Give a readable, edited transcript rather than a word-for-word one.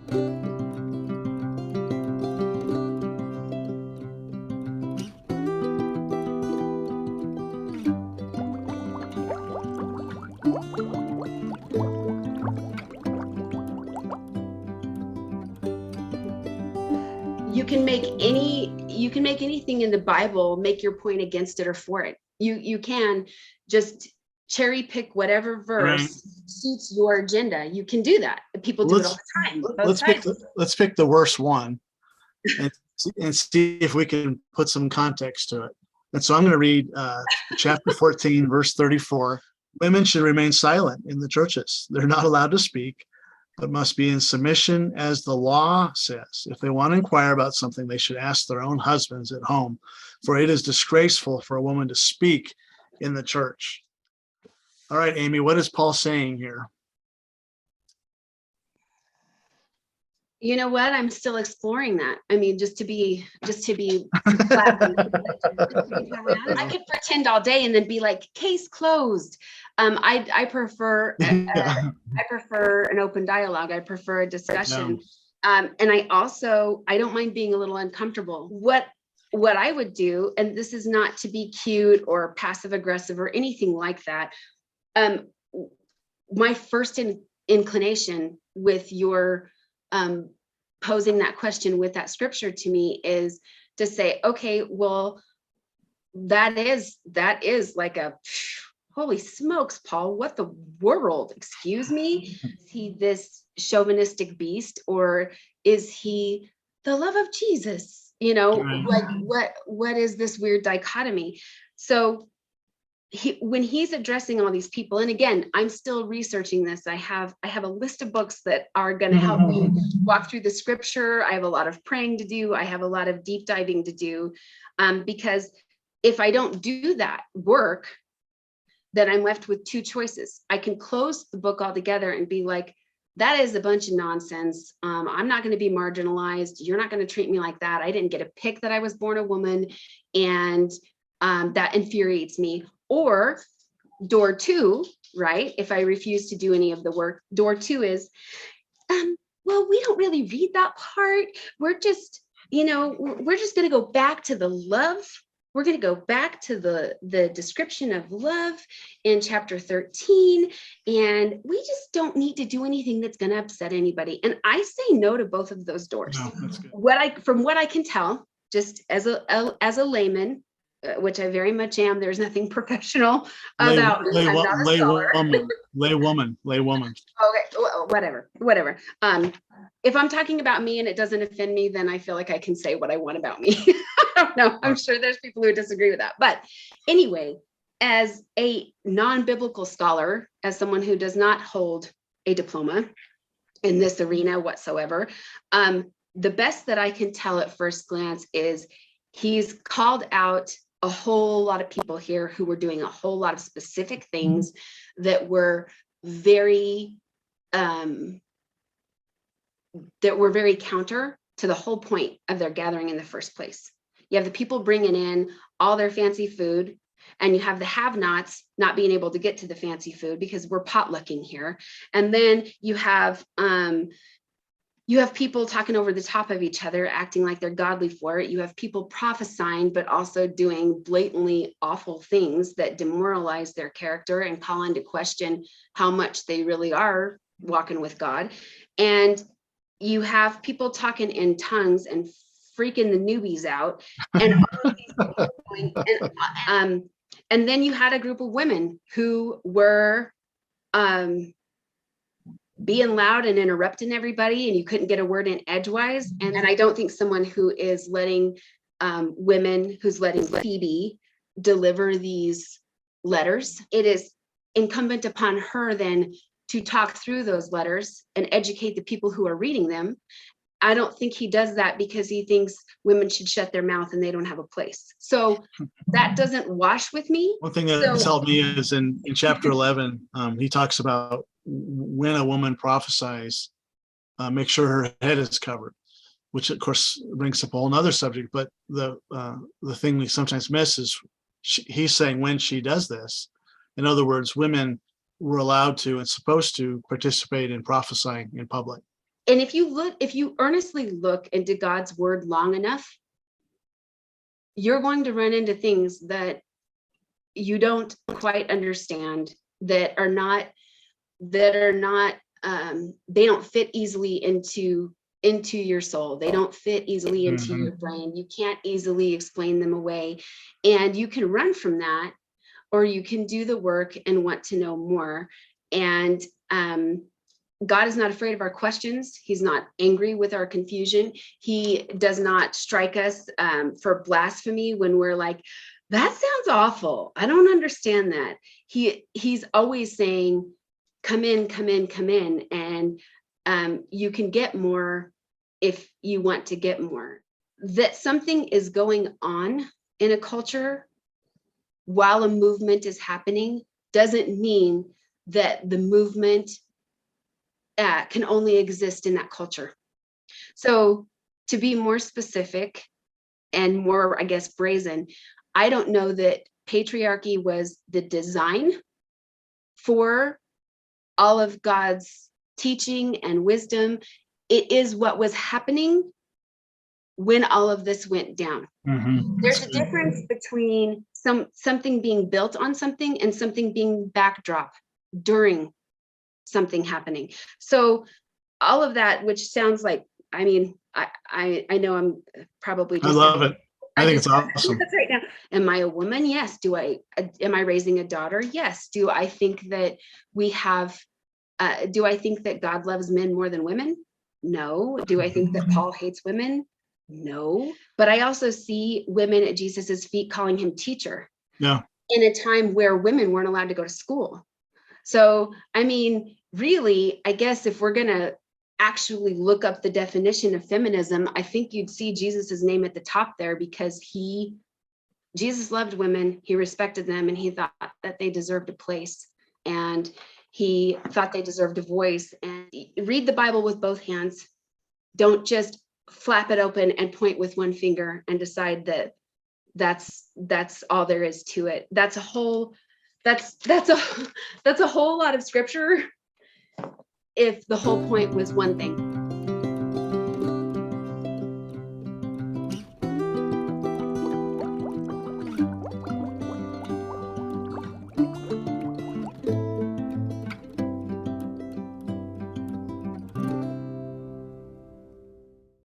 You can make anything in the Bible make your point against it or for it. You can just cherry pick whatever Right. verse suits your agenda. You can do that. People do it all the time. Both sides. Let's pick the worst one and see if we can put some context to it. And so I'm going to read chapter 14, verse 34. Women should remain silent in the churches. They're not allowed to speak, but must be in submission as the law says. If they want to inquire about something, they should ask their own husbands at home, for it is disgraceful for a woman to speak in the church. All right, Amy, what is Paul saying here? You know what? I'm still exploring that. I mean, just to be flat, I could pretend all day and then be like, case closed. I prefer Yeah. I prefer an open dialogue. I prefer a discussion. And I don't mind being a little uncomfortable. What I would do, and this is not to be cute or passive aggressive or anything like that. My first inclination with your posing that question with that scripture to me is to say, okay, well, that is like a holy smokes, Paul, what the world? Excuse me? Is he this chauvinistic beast, or is he the love of Jesus? You know, like what is this weird dichotomy? So when he's addressing all these people, and again, I'm still researching this. I have a list of books that are going to help me walk through the scripture. I have a lot of praying to do. I have a lot of deep diving to do, because if I don't do that work, then I'm left with two choices. I can close the book altogether and be like, that is a bunch of nonsense. I'm not going to be marginalized. You're not going to treat me like that. I didn't get a pick that I was born a woman, and that infuriates me. Or door two, right? If I refuse to do any of the work, door two is, well, we don't really read that part. We're just going to go back to the love. We're going to go back to the description of love in chapter 13. And we just don't need to do anything that's going to upset anybody. And I say no to both of those doors. No, that's good. From what I can tell, just as a layman, which I very much am. There's nothing professional about me. I'm not a scholar. Lay woman. Okay, well, whatever. If I'm talking about me and it doesn't offend me, then I feel like I can say what I want about me. I don't know. I'm sure there's people who disagree with that. But anyway, as a non-biblical scholar, as someone who does not hold a diploma in this arena whatsoever, the best that I can tell at first glance is he's called out a whole lot of people here who were doing a whole lot of specific things that were very counter to the whole point of their gathering in the first place. You have the people bringing in all their fancy food, and you have the have-nots not being able to get to the fancy food because we're potlucking here. And then you have people talking over the top of each other, acting like they're godly for it. You have people prophesying, but also doing blatantly awful things that demoralize their character and call into question how much they really are walking with God. And you have people talking in tongues and freaking the newbies out. And then you had a group of women who were being loud and interrupting everybody, and you couldn't get a word in edgewise. And I don't think someone who is letting who's letting Phoebe deliver these letters, it is incumbent upon her then to talk through those letters and educate the people who are reading them. I don't think he does that because he thinks women should shut their mouth and they don't have a place. So that doesn't wash with me. One thing that's helped me is in chapter 11, he talks about when a woman prophesies, make sure her head is covered, which of course brings up a whole nother subject. But the thing we sometimes miss is he's saying when she does this, in other words, women were allowed to and supposed to participate in prophesying in public. And if you earnestly look into God's word long enough, you're going to run into things that you don't quite understand, that are not they don't fit easily into your soul. They don't fit easily into your brain. You can't easily explain them away. And you can run from that, or you can do the work and want to know more. And God is not afraid of our questions. He's not angry with our confusion. He does not strike us for blasphemy when we're like, that sounds awful. I don't understand that. He's always saying, come in, come in, come in. And you can get more if you want to get more. That something is going on in a culture while a movement is happening doesn't mean that the movement can only exist in that culture. So to be more specific and more, I guess, brazen, I don't know that patriarchy was the design for all of God's teaching and wisdom. It is what was happening when all of this went down. There's a difference between something being built on something and something being backdrop during something happening. So all of that, which sounds like, I mean, I know I'm probably I just love it. I think it's awesome. That's right now. Am I a woman? Yes. Am I raising a daughter? Yes. Do I think that we have, do I think that God loves men more than women? No. Do I think that Paul hates women? No. But I also see women at Jesus's feet calling him teacher. Yeah. In a time where women weren't allowed to go to school. So, I mean, really, I guess if we're going to actually look up the definition of feminism, I think you'd see Jesus's name at the top there, because Jesus loved women, he respected them, and he thought that they deserved a place, and he thought they deserved a voice. And read the Bible with both hands. Don't just flap it open and point with one finger and decide that that's all there is to it. That's a whole lot of scripture if the whole point was one thing.